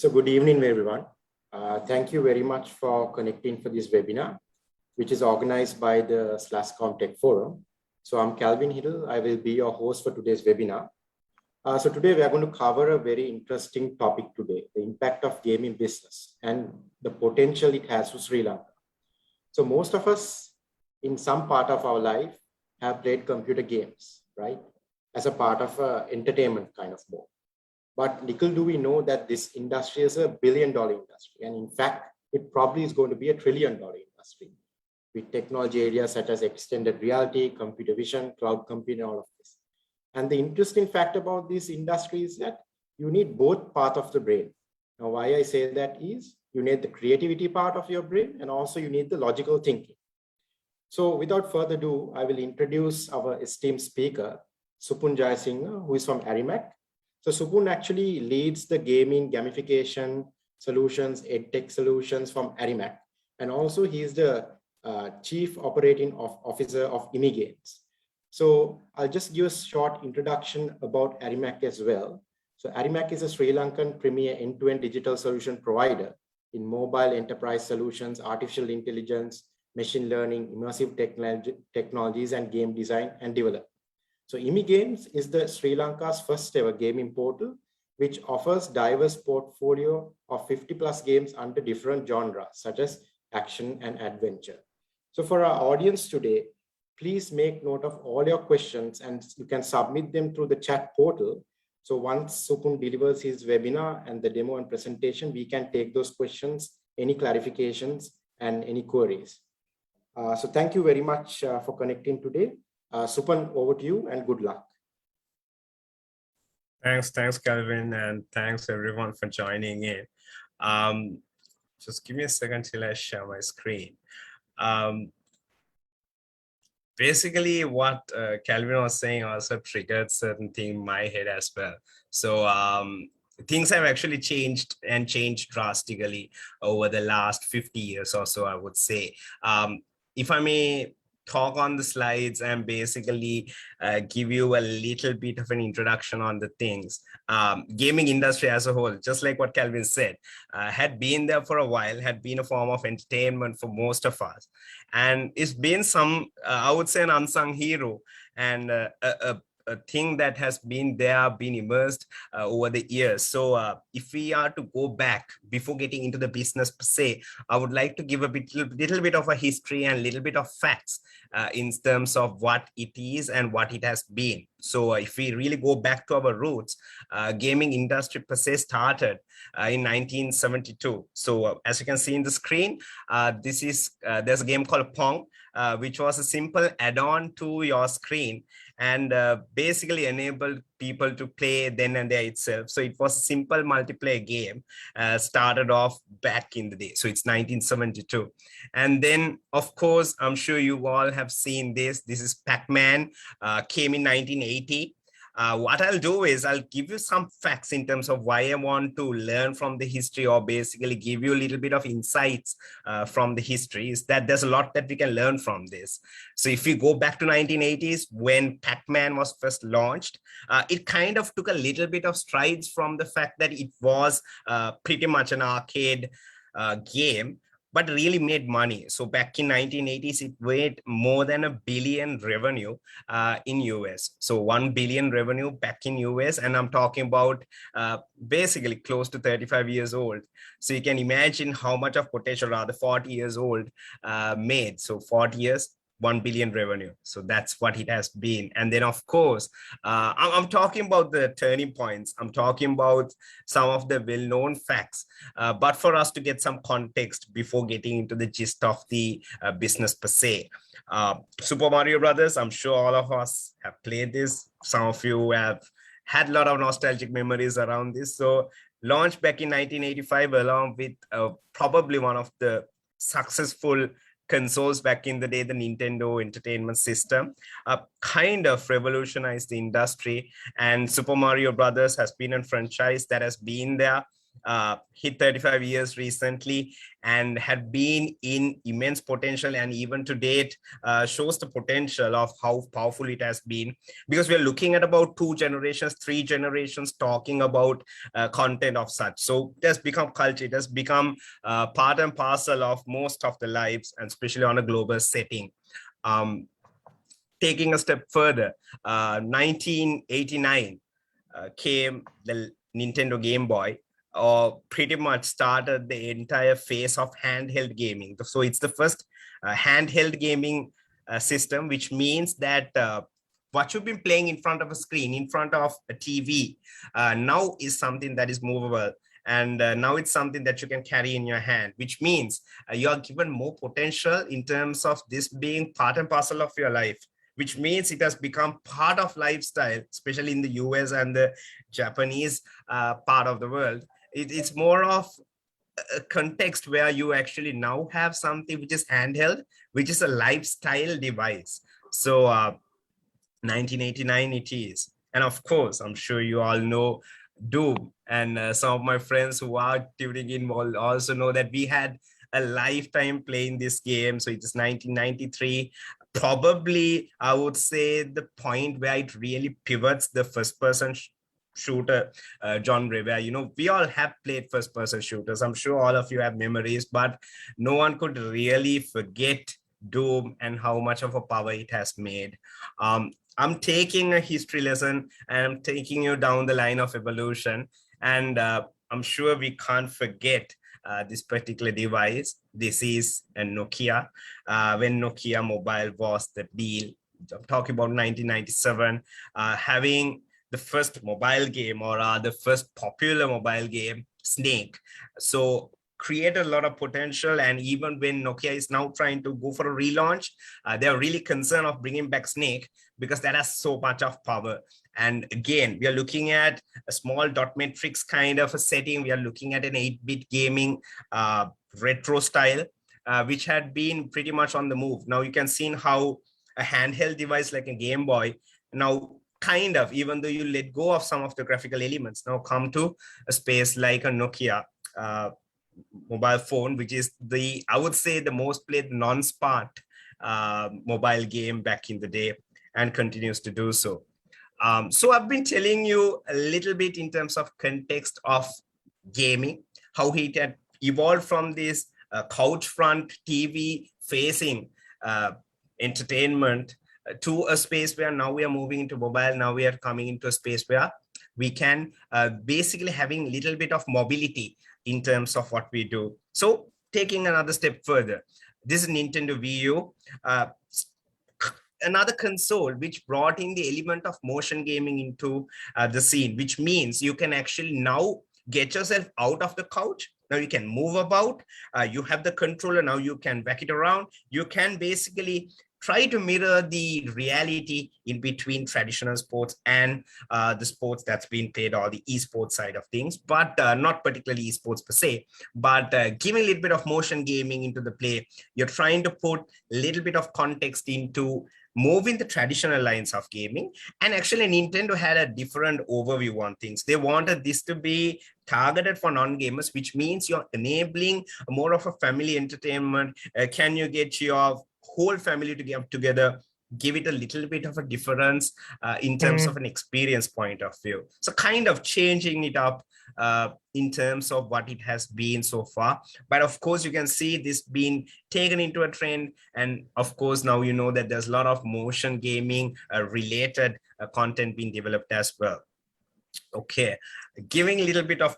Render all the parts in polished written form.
So good evening, everyone. Thank you very much for connecting for this webinar, which is organized by the /Com Tech Forum. So I'm Calvin Hiddle. I will be your host for today's webinar. So today we are going to cover a very interesting topic today, the impact of gaming business and the potential it has for Sri Lanka. So most of us in some part of our life have played computer games, right? As a part of entertainment kind of mode. But little do we know that this industry is a billion-dollar industry. And in fact, it probably is going to be a trillion-dollar industry with technology areas such as extended reality, computer vision, cloud computing, all of this. And the interesting fact about this industry is that you need both parts of the brain. Now, why I say that is you need the creativity part of your brain and also you need the logical thinking. So without further ado, I will introduce our esteemed speaker, Supun Jayasinghe, who is from Arimac. So Supun actually leads the gaming gamification solutions, edtech solutions from Arimac. And also he is the Chief Operating Officer of ImiGames. So I'll just give a short introduction about Arimac as well. So Arimac is a Sri Lankan premier end-to-end digital solution provider in mobile enterprise solutions, artificial intelligence, machine learning, immersive technologies, and game design and development. So ImiGames is the Sri Lanka's first ever gaming portal, which offers diverse portfolio of 50 plus games under different genres, such as action and adventure. So for our audience today, please make note of all your questions and you can submit them through the chat portal. So once Supun delivers his webinar and the demo and presentation, we can take those questions, any clarifications and any queries. So thank you very much for connecting today. Supun, over to you and good luck. Thanks, Calvin, and thanks everyone for joining in. Just give me a second till I share my screen. Basically, what Calvin was saying also triggered certain thing in my head as well. So things have actually changed drastically over the last 50 years or so, I would say. If I may talk on the slides and basically give you a little bit of an introduction on the things. Gaming industry as a whole, just like what Calvin said, had been there for a while, had been a form of entertainment for most of us. And it's been some, I would say, an unsung hero and a thing that has been there, been immersed over the years. So if we are to go back before getting into the business per se, I would like to give a little bit of a history and a little bit of facts in terms of what it is and what it has been. So if we really go back to our roots, gaming industry per se started in 1972. So as you can see in the screen, there's a game called Pong, which was a simple add-on to your screen and basically enabled people to play then and there itself. So it was a simple multiplayer game, started off back in the day. So it's 1972. And then, of course, I'm sure you all have seen this. This is Pac-Man, came in 1980. What I'll do is I'll give you some facts in terms of why I want to learn from the history or basically give you a little bit of insights from the history is that there's a lot that we can learn from this. So if we go back to 1980s when Pac-Man was first launched, it kind of took a little bit of strides from the fact that it was pretty much an arcade game, but really made money. So back in 1980s, it made more than $1 billion revenue in US. So 1 billion revenue back in US. And I'm talking about basically close to 35 years old. So you can imagine how much of potential, rather 40 years old made. So 40 years, 1 billion revenue. So that's what it has been. And then of course, I'm talking about the turning points. I'm talking about some of the well-known facts, but for us to get some context before getting into the gist of the business per se. Super Mario Brothers, I'm sure all of us have played this. Some of you have had a lot of nostalgic memories around this. So launched back in 1985 along with probably one of the successful consoles back in the day, the Nintendo Entertainment System, kind of revolutionized the industry. And Super Mario Brothers has been a franchise that has been there hit 35 years recently and had been in immense potential, and even to date shows the potential of how powerful it has been, because we're looking at about 2 generations, 3 generations talking about content of such. So it has become culture, it has become part and parcel of most of the lives, and especially on a global setting. Taking a step further, 1989 came the Nintendo Game Boy, or pretty much started the entire phase of handheld gaming. So it's the first handheld gaming system, which means that what you've been playing in front of a screen, in front of a TV, now is something that is movable. And now it's something that you can carry in your hand, which means you are given more potential in terms of this being part and parcel of your life, which means it has become part of lifestyle, especially in the US and the Japanese part of the world. It's more of a context where you actually now have something which is handheld, which is a lifestyle device. So 1989 it is. And of course, I'm sure you all know Doom, and some of my friends who are tuning in will also know that we had a lifetime playing this game. So it is 1993, probably I would say the point where it really pivots the first person shooter genre, where we all have played first person shooters. I'm sure all of you have memories, but no one could really forget Doom and how much of a power it has made. I'm taking a history lesson and I'm taking you down the line of evolution. And I'm sure we can't forget this particular device. This is a Nokia. When Nokia Mobile was the deal, I'm talking about 1997, having the first mobile game, or the first popular mobile game, Snake. So created a lot of potential. And even when Nokia is now trying to go for a relaunch, they're really concerned of bringing back Snake, because that has so much of power. And again, we are looking at a small dot matrix kind of a setting. We are looking at an 8-bit gaming retro style, which had been pretty much on the move. Now you can see how a handheld device like a Game Boy now kind of, even though you let go of some of the graphical elements, now come to a space like a Nokia mobile phone, which is I would say the most played non-smart mobile game back in the day, and continues to do so. So I've been telling you a little bit in terms of context of gaming, how it had evolved from this couch front TV facing entertainment to a space where now we are moving into mobile. Now we are coming into a space where we can basically having a little bit of mobility in terms of what we do. So taking another step further, this is Nintendo Wii U, another console which brought in the element of motion gaming into the scene, which means you can actually now get yourself out of the couch. Now you can move about, you have the controller, now you can back it around. You can basically try to mirror the reality in between traditional sports and the sports that's been played, or the esports side of things, but not particularly esports per se, but giving a little bit of motion gaming into the play. You're trying to put a little bit of context into moving the traditional lines of gaming. And actually Nintendo had a different overview on things. They wanted this to be targeted for non-gamers, which means you're enabling more of a family entertainment. Can you get your whole family to get together, give it a little bit of a difference in terms of an experience point of view. So kind of changing it up in terms of what it has been so far. But of course, you can see this being taken into a trend. And of course, now you know that there's a lot of motion gaming related content being developed as well. Okay, giving a little bit of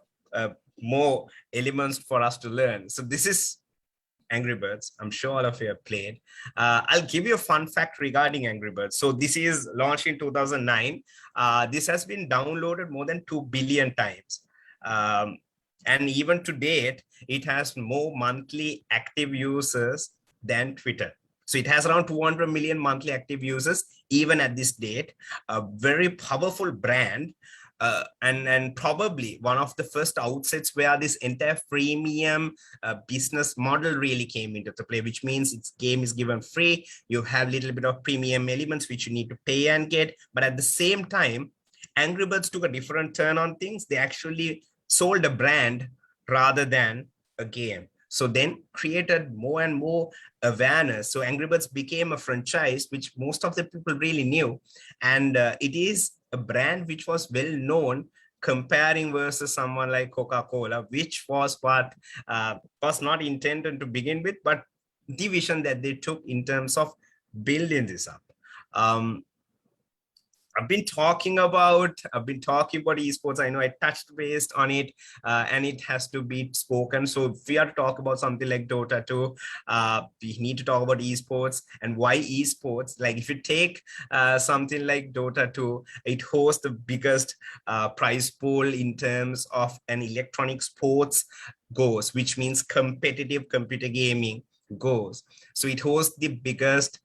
more elements for us to learn. So this is Angry Birds. I'm sure all of you have played. I'll give you a fun fact regarding Angry Birds. So this is launched in 2009. This has been downloaded more than 2 billion times. And even to date, it has more monthly active users than Twitter. So it has around 200 million monthly active users, even at this date. A very powerful brand. And probably one of the first outsets where this entire freemium business model really came into the play, which means its game is given free. You have a little bit of premium elements which you need to pay and get. But at the same time, Angry Birds took a different turn on things. They actually sold a brand rather than a game. So then created more and more awareness. So Angry Birds became a franchise, which most of the people really knew. And it is a brand which was well known, comparing versus someone like Coca-Cola, which was what was not intended to begin with, but the vision that they took in terms of building this up. I've been talking about esports. I know I touched based on it, and it has to be spoken. So if we are to talk about something like Dota 2, we need to talk about esports and why esports. Like if you take something like Dota 2, it hosts the biggest prize pool in terms of an electronic sports goes, which means competitive computer gaming goes. So it hosts the biggest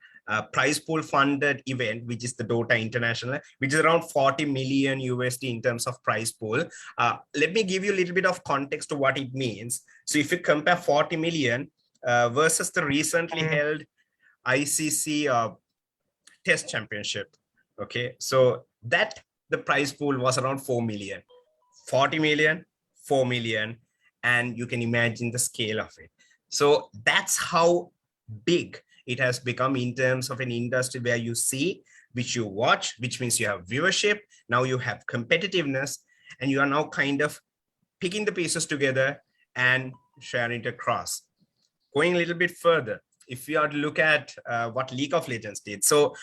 prize pool funded event, which is the Dota International, which is around 40 million USD in terms of prize pool. Let me give you a little bit of context to what it means. So if you compare 40 million versus the recently held ICC Test Championship, okay, so that the prize pool was around 4 million, 40 million, 4 million, and you can imagine the scale of it. So that's how big it has become in terms of an industry where you see, which you watch, which means you have viewership. Now you have competitiveness, and you are now kind of picking the pieces together and sharing it across. Going a little bit further, if we are to look at what League of Legends did, so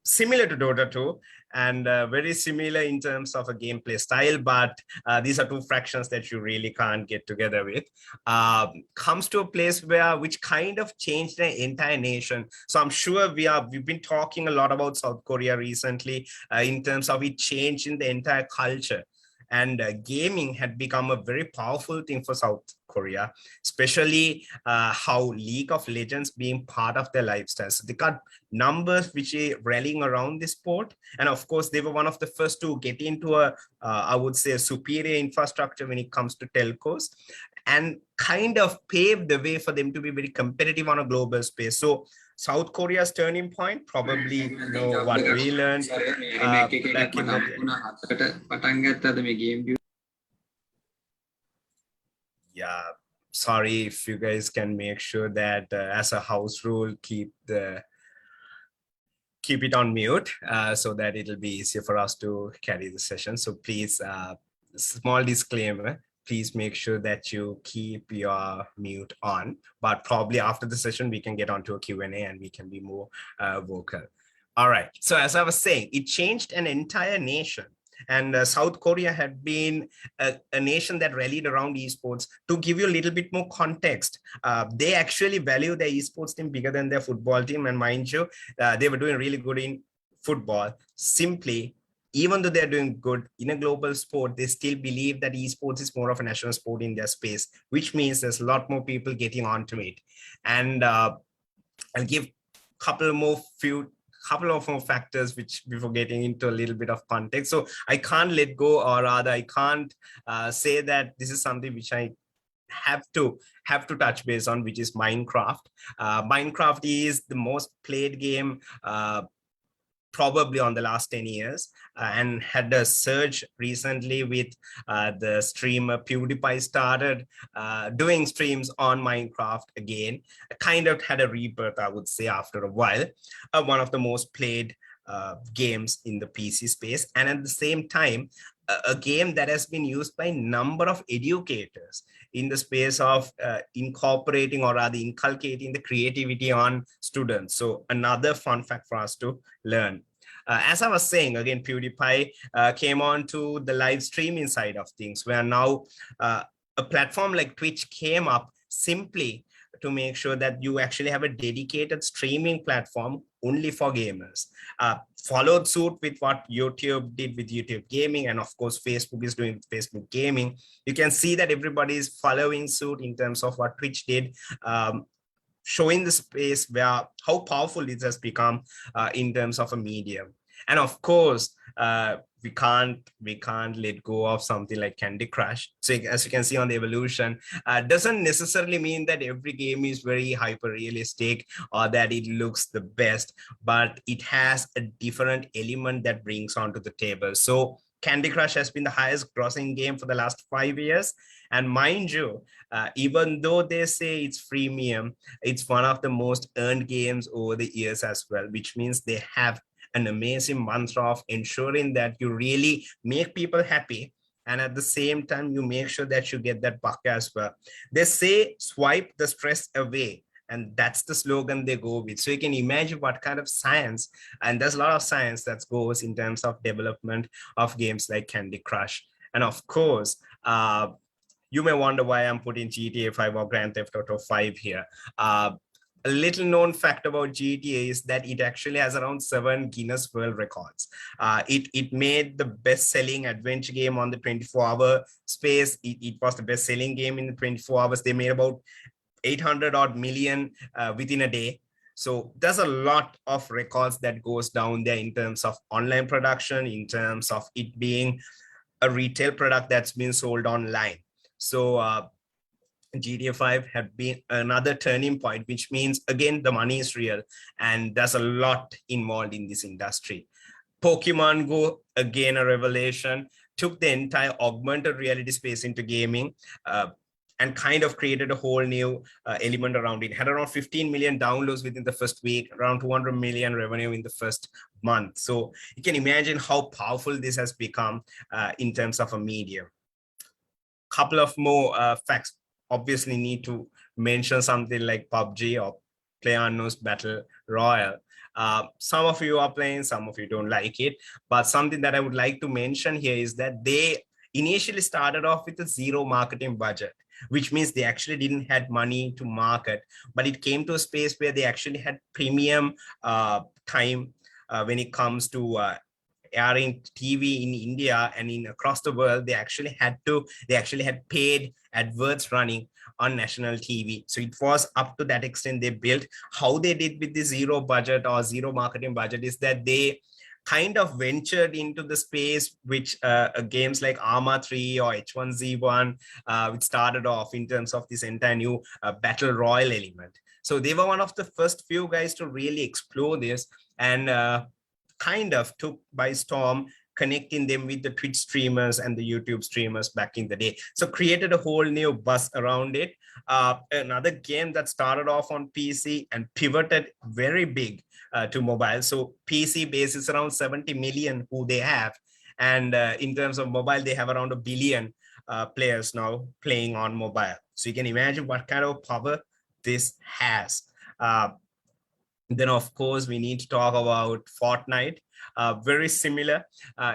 similar to Dota 2 and very similar in terms of a gameplay style, but these are two fractions that you really can't get together with, comes to a place which kind of changed the entire nation. So I'm sure we've been talking a lot about South Korea recently in terms of it changing the entire culture. And gaming had become a very powerful thing for South Korea, especially how League of Legends being part of their lifestyle. So they got numbers which are rallying around this sport. And of course, they were one of the first to get into I would say, a superior infrastructure when it comes to telcos, and kind of paved the way for them to be very competitive on a global space. So South Korea's turning point, probably what we learned back in the day. Yeah, sorry if you guys can make sure that as a house rule, keep it on mute so that it'll be easier for us to carry the session. So please, small disclaimer, please make sure that you keep your mute on, but probably after the session, we can get onto a Q&A and we can be more vocal. All right, so as I was saying, it changed an entire nation. And South Korea had been a nation that rallied around esports. To give you a little bit more context, they actually value their esports team bigger than their football team. And mind you, they were doing really good in football. Simply, even though they're doing good in a global sport, they still believe that esports is more of a national sport in their space, which means there's a lot more people getting onto it. And I'll give couple of more factors which before getting into a little bit of context. So I can't let go, or rather I can't say that this is something which I have to touch base on, which is Minecraft. Minecraft is the most played game probably on the last 10 years and had a surge recently with the streamer PewDiePie started doing streams on Minecraft again. Kind of had a rebirth, I would say, after a while. One of the most played games in the PC space, and at the same time, a game that has been used by a number of educators in the space of incorporating, or rather inculcating, the creativity on students. So another fun fact for us to learn. As I was saying, again, PewDiePie came on to the live streaming side of things, where now a platform like Twitch came up simply to make sure that you actually have a dedicated streaming platform only for gamers. Followed suit with what YouTube did with YouTube gaming, and of course Facebook is doing Facebook gaming. You can see that everybody is following suit in terms of what Twitch did, showing the space where how powerful it has become in terms of a medium. And of course, we can't let go of something like Candy Crush. So as you can see on the evolution, doesn't necessarily mean that every game is very hyper realistic or that it looks the best, but it has a different element that brings onto the table. So Candy Crush has been the highest grossing game for the last 5 years. And mind you, even though they say it's freemium, it's one of the most earned games over the years as well, which means they have an amazing mantra of ensuring that you really make people happy. And at the same time, you make sure that you get that buck as well. They say, swipe the stress away. And that's the slogan they go with. So you can imagine what kind of science, and there's a lot of science that goes in terms of development of games like Candy Crush. And of course, you may wonder why I'm putting GTA 5 or Grand Theft Auto 5 here. A little known fact about GTA is that it actually has around 7 Guinness World Records. It made the best-selling adventure game on the 24-hour space. It was the best-selling game in the 24 hours. They made about 800 odd million within a day. So there's a lot of records that goes down there in terms of online production, in terms of it being a retail product that's been sold online. So GTA 5 had been another turning point, which means, again, the money is real and there's a lot involved in this industry. Pokemon Go, again, a revelation, took the entire augmented reality space into gaming and kind of created a whole new element around it. Had around 15 million downloads within the first week, around 200 million revenue in the first month. So you can imagine how powerful this has become in terms of a medium. Couple of more facts. Obviously need to mention something like PUBG or PlayerUnknown's Battle Royale. Some of you are playing, some of you don't like it, but something that I would like to mention here is that they initially started off with a zero marketing budget, which means they actually didn't have money to market, but it came to a space where they actually had premium time when it comes to airing TV in India and in across the world. They actually had paid adverts running on national TV. So it was up to that extent they built. How they did with the zero budget or zero marketing budget is that they kind of ventured into the space which games like Arma 3 or H1Z1 which started off in terms of this entire new battle royal element. So they were one of the first few guys to really explore this and kind of took by storm, connecting them with the Twitch streamers and the YouTube streamers back in the day. So created a whole new buzz around it. Another game that started off on PC and pivoted very big to mobile. So PC base is around 70 million who they have. And in terms of mobile, they have around 1 billion players now playing on mobile. So you can imagine what kind of power this has. Then, of course, we need to talk about Fortnite. Very similar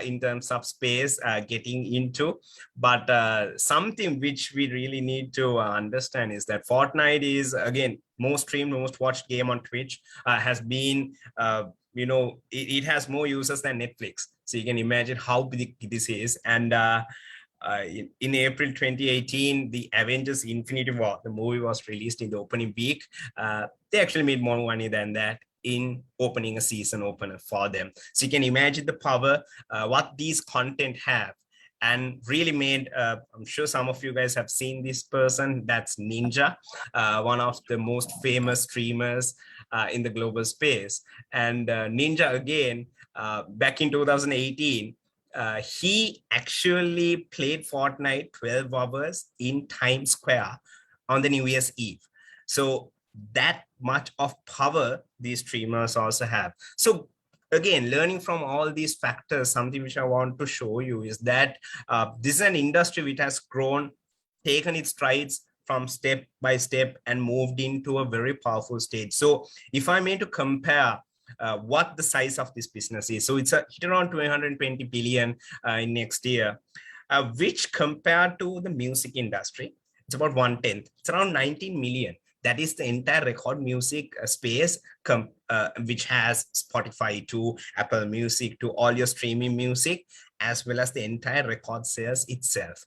in terms of space getting into, but something which we really need to understand is that Fortnite is, again, most streamed, most watched game on Twitch, has been, it has more users than Netflix. So you can imagine how big this is. And in April 2018, the Avengers Infinity War, the movie was released in the opening week. They actually made more money than that in opening a season opener for them. So you can imagine the power, what these content have, and really made, I'm sure some of you guys have seen this person, that's Ninja, one of the most famous streamers in the global space. And Ninja, again, back in 2018, he actually played Fortnite 12 hours in Times Square on the New Year's Eve. So that much of power these streamers also have. So again, learning from all these factors, something which I want to show you is that this is an industry which has grown, taken its strides from step by step and moved into a very powerful stage. So if I may to compare what the size of this business is. So it's hit around 220 billion in next year, which compared to the music industry, it's about 1/10. It's around 19 million. That is the entire record music space, which has Spotify to Apple Music to all your streaming music, as well as the entire record sales itself.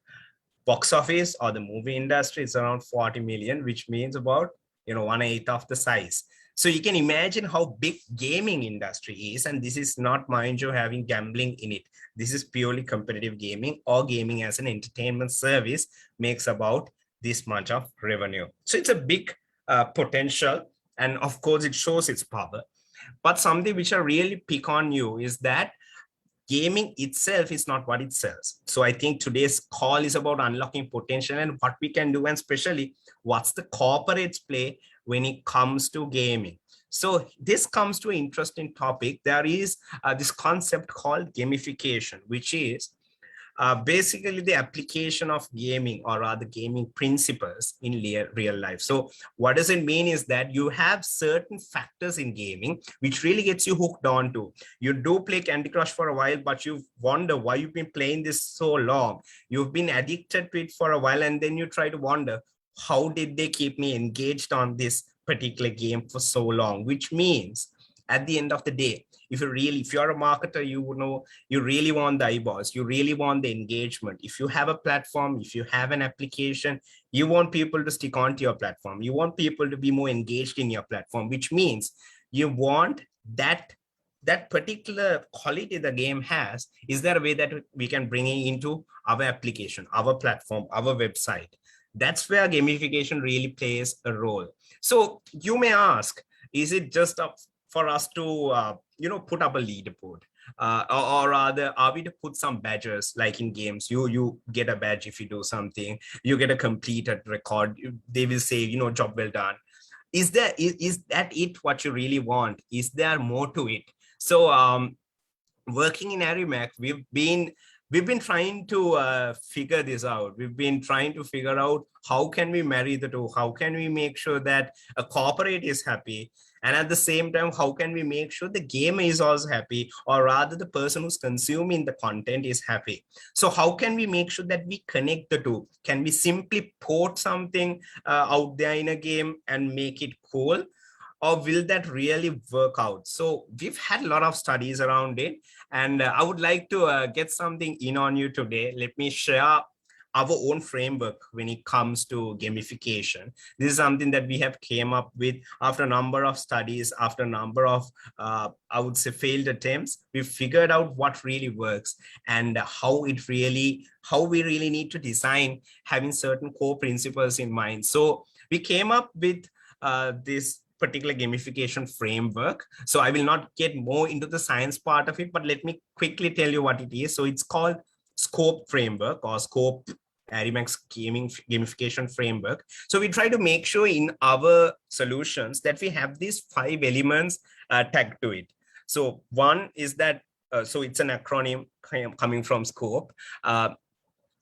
Box office or the movie industry is around 40 million, which means about 1/8 of the size. So you can imagine how big gaming industry is, and this is not, mind you, having gambling in it. This is purely competitive gaming, or gaming as an entertainment service makes about this much of revenue. So it's a big potential, and of course it shows its power. But something which I really pick on you is that gaming itself is not what it sells. So I think today's call is about unlocking potential and what we can do, and especially what's the corporate's play when it comes to gaming. So this comes to an interesting topic. There is this concept called gamification, which is basically the application of gaming, or rather gaming principles in real life. So what does it mean is that you have certain factors in gaming which really gets you hooked on to. You do play Candy Crush for a while, but you wonder why you've been playing this so long. You've been addicted to it for a while, and then you try to wonder, how did they keep me engaged on this particular game for so long? Which means at the end of the day, if you're a marketer, you know, you really want the eyeballs, you really want the engagement. If you have a platform, if you have an application, you want people to stick onto your platform. You want people to be more engaged in your platform, which means you want that particular quality the game has. Is there a way that we can bring it into our application, our platform, our website? That's where gamification really plays a role. So you may ask, is it just for us to put up a leaderboard, or rather, are we to put some badges? Like in games, you get a badge if you do something, you get a completed record, they will say, job well done. Is that it what you really want? Is there more to it? So working in Arimac, we've been trying to figure this out. We've been trying to figure out how can we marry the two? How can we make sure that a corporate is happy? And at the same time, how can we make sure the gamer is also happy, or rather the person who's consuming the content is happy? So how can we make sure that we connect the two? Can we simply port something out there in a game and make it cool? Or will that really work out? So we've had a lot of studies around it, and I would like to get something in on you today. Let me share our own framework when it comes to gamification. This is something that we have came up with after a number of studies, after a number of, I would say, failed attempts. We figured out what really works and how we really need to design having certain core principles in mind. So we came up with this particular gamification framework. So I will not get more into the science part of it, but let me quickly tell you what it is. So it's called SCOPE framework, or SCOPE Arimac's gamification framework. So we try to make sure in our solutions that we have these 5 elements tagged to it. So one is that, so it's an acronym coming from SCOPE.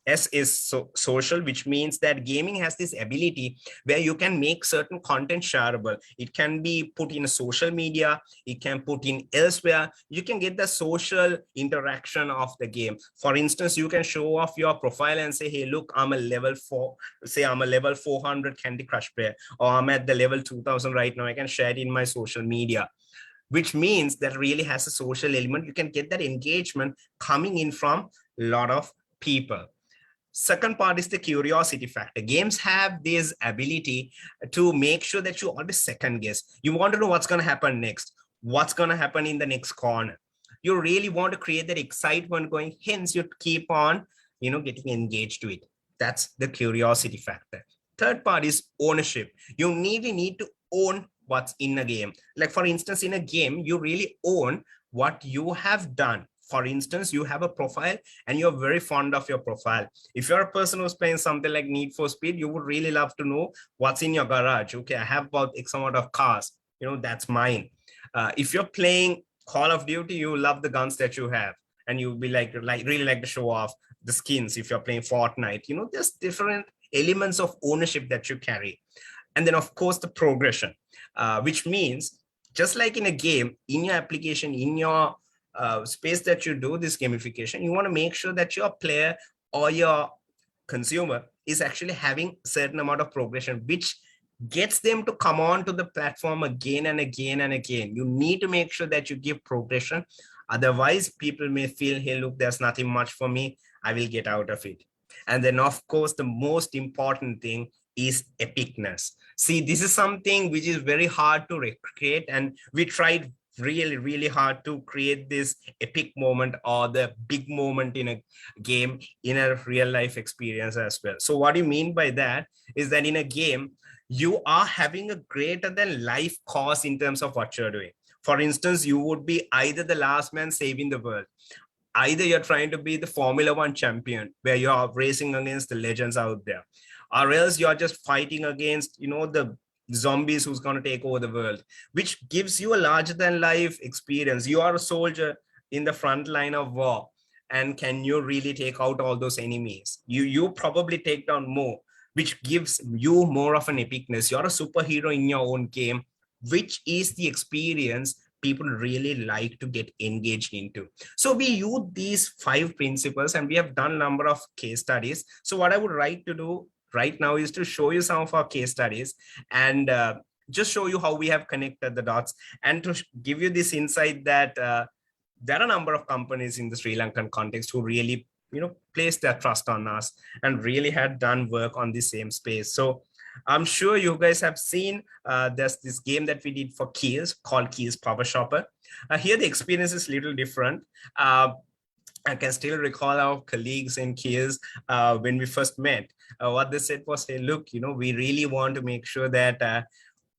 S is social, which means that gaming has this ability where you can make certain content shareable. It can be put in a social media, it can put in elsewhere. You can get the social interaction of the game. For instance, you can show off your profile and say, hey, look, I'm a level 400 Candy Crush player, or I'm at the level 2000 right now. I can share it in my social media, which means that really has a social element. You can get that engagement coming in from a lot of people. Second part is the curiosity factor. Games have this ability to make sure that you always second guess. You want to know what's going to happen next, what's going to happen in the next corner. You really want to create that excitement going, hence you keep on, getting engaged to it. That's the curiosity factor. Third part is ownership. You really need to own what's in a game. Like for instance, in a game, you really own what you have done. For instance, you have a profile and you're very fond of your profile. If you're a person who's playing something like Need for Speed, you would really love to know what's in your garage. Okay, I have about X amount of cars, that's mine. If you're playing Call of Duty, you love the guns that you have, and you'll be really like to show off the skins. If you're playing Fortnite, there's different elements of ownership that you carry. And then of course the progression, which means just like in a game, in your application, in your space that you do this gamification, you want to make sure that your player or your consumer is actually having a certain amount of progression, which gets them to come on to the platform again and again and again. You need to make sure that you give progression. Otherwise, people may feel, hey, look, there's nothing much for me, I will get out of it. And then, of course, the most important thing is epicness. See, this is something which is very hard to recreate, and we tried really hard to create this epic moment or the big moment in a game in a real life experience as well. So what do you mean by that is that in a game, you are having a greater than life cause in terms of what you're doing. For instance, you would be either the last man saving the world, Either you're trying to be the Formula One champion, where you're racing against the legends out there, or else you're just fighting against, the zombies who's going to take over the world, which gives you a larger than life experience. You are a soldier in the front line of war. And can you really take out all those enemies? You probably take down more, which gives you more of an epicness. You're a superhero in your own game, which is the experience people really like to get engaged into. So we use these 5 principles, and we have done a number of case studies. So what I would like to do right now is to show you some of our case studies, and just show you how we have connected the dots, and to give you this insight that there are a number of companies in the Sri Lankan context who really, placed their trust on us and really had done work on the same space. So I'm sure you guys have seen there's this game that we did for Keys called Keys Power Shopper. Here the experience is a little different. I can still recall our colleagues in Keys when we first met. What they said was, hey, look, we really want to make sure that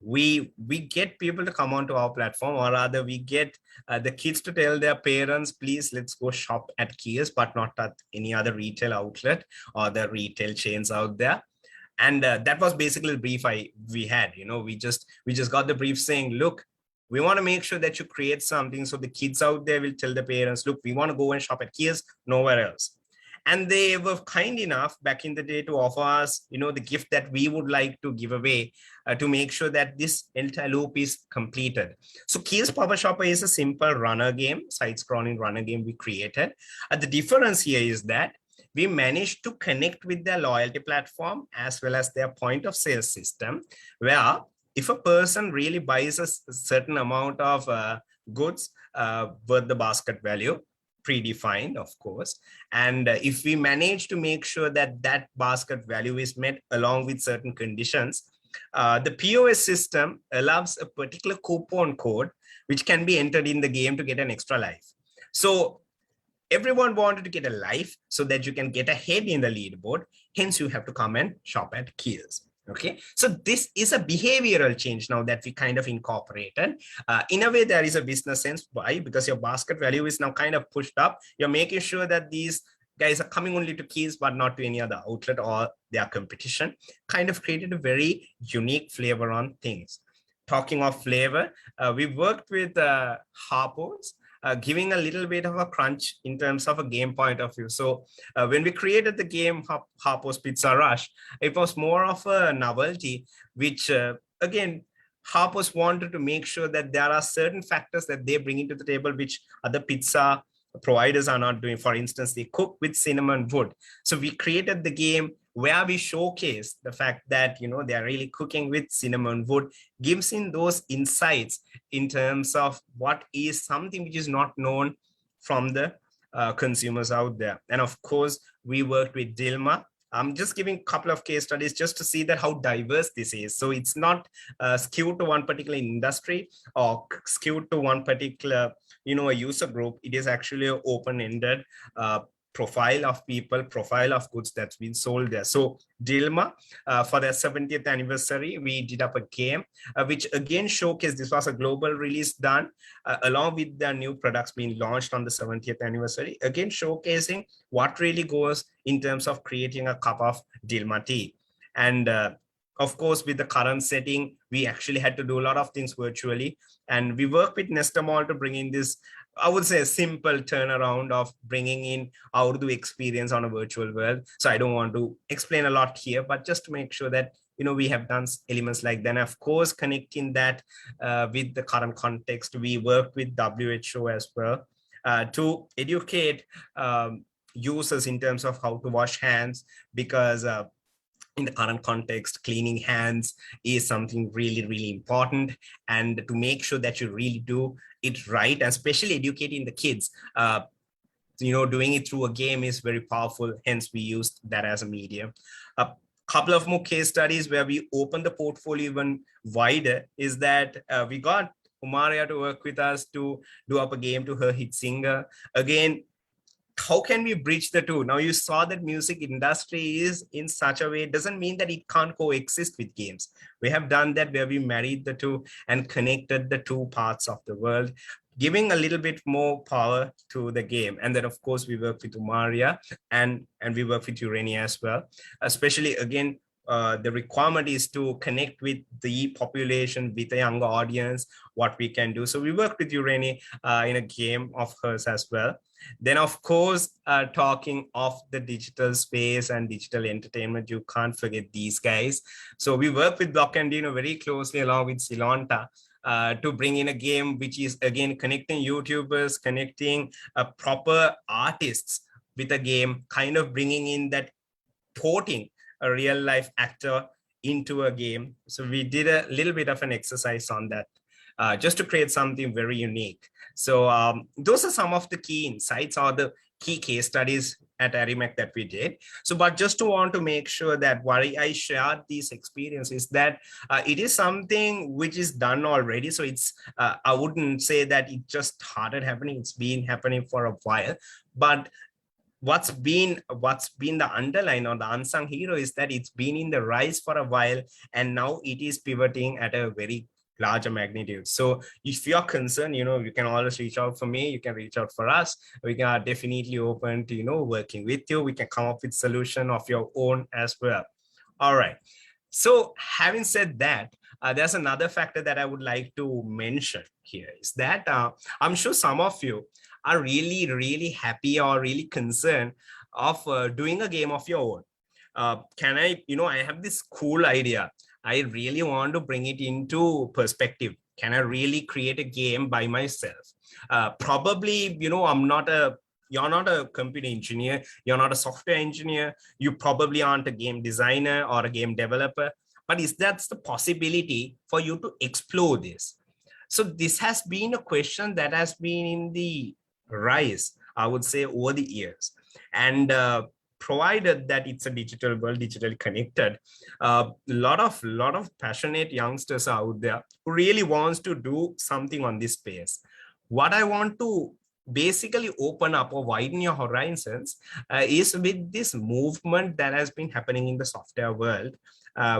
we get people to come onto our platform, or rather we get the kids to tell their parents, please, let's go shop at Keys, but not at any other retail outlet or the retail chains out there. And that was basically the brief we had. We just got the brief saying, look, we want to make sure that you create something so the kids out there will tell the parents, look, we want to go and shop at Keys, nowhere else. And they were kind enough back in the day to offer us, the gift that we would like to give away to make sure that this entire loop is completed. So Keys Power Shopper is a simple runner game, side-scrolling runner game we created. The difference here is that we managed to connect with their loyalty platform as well as their point of sale system, where if a person really buys a certain amount of goods worth the basket value, predefined, of course, and if we manage to make sure that that basket value is met along with certain conditions, the POS system allows a particular coupon code which can be entered in the game to get an extra life. So everyone wanted to get a life so that you can get ahead in the leaderboard. Hence, you have to come and shop at Keys. Okay, so this is a behavioral change now that we kind of incorporated. In a way, there is a business sense. Why? Because your basket value is now kind of pushed up. You're making sure that these guys are coming only to Keys, but not to any other outlet or their competition. Kind of created a very unique flavor on things. Talking of flavor, we worked with Harpo's, giving a little bit of a crunch in terms of a game point of view. So when we created the game Harpo's Pizza Rush, it was more of a novelty, which again, Harpo's wanted to make sure that there are certain factors that they bring into the table, which other pizza providers are not doing. For instance, they cook with cinnamon wood. So we created the game where we showcase the fact that, they are really cooking with cinnamon wood, gives in those insights in terms of what is something which is not known from the consumers out there. And of course, we worked with Dilma. I'm just giving a couple of case studies just to see that how diverse this is. So it's not skewed to one particular industry or skewed to one particular, a user group. It is actually an open-ended profile of people, profile of goods that's been sold there. So Dilma, for their 70th anniversary, we did up a game, which again showcased, this was a global release done along with their new products being launched on the 70th anniversary, again showcasing what really goes in terms of creating a cup of Dilma tea. And of course, with the current setting, we actually had to do a lot of things virtually. And we worked with Nestamol to bring in this, I would say, a simple turnaround of bringing in Urdu experience on a virtual world. So I don't want to explain a lot here, but just to make sure that, we have done elements like that. And of course, connecting that with the current context, we work with WHO as well to educate users in terms of how to wash hands, because in the current context, cleaning hands is something really, really important. And to make sure that you really do it right, and especially educating the kids, doing it through a game is very powerful. Hence, we used that as a medium. A couple of more case studies where we open the portfolio even wider is that we got Umaria to work with us to do up a game to her hit singer. Again, how can we bridge the two? Now you saw that music industry is in such a way, it doesn't mean that it can't coexist with games. We have done that where we married the two and connected the two parts of the world. giving a little bit more power to the game. And then of course we work with Umaria and we work with Urania as well. Especially again, the requirement is to connect with the population, with a younger audience, what we can do. So we work with Urania in a game of hers as well. Then of course, talking of the digital space and digital entertainment, you can't forget these guys. So we work with Block and Dino very closely along with Silonta to bring in a game which is again connecting YouTubers, connecting proper artists with a game, kind of bringing in that porting a real life actor into a game. So we did a little bit of an exercise on that just to create something very unique. So those are some of the key insights or the key case studies at Arimac that we did. So, but just to want to make sure that why I shared these experiences, that it is something which is done already. So it's, I wouldn't say that it just started happening. It's been happening for a while, but what's been the underline or the unsung hero is that it's been in the rise for a while, and now it is pivoting at a very larger magnitude. So if you're concerned, you can always reach out for me, you can reach out for us. We are definitely open to working with you. We can come up with solution of your own as well. All right, so having said that, there's another factor that I would like to mention here is that I'm sure some of you are really, really happy or really concerned of doing a game of your own. Can I, I have this cool idea. I really want to bring it into perspective. Can I really create a game by myself? Probably, you're not a computer engineer, you're not a software engineer, you probably aren't a game designer or a game developer, but that's the possibility for you to explore this. So this has been a question that has been in the rise, I would say, over the years. And provided that it's a digital world, digitally connected, a lot of passionate youngsters out there who really wants to do something on this space. What I want to basically open up or widen your horizons is with this movement that has been happening in the software world,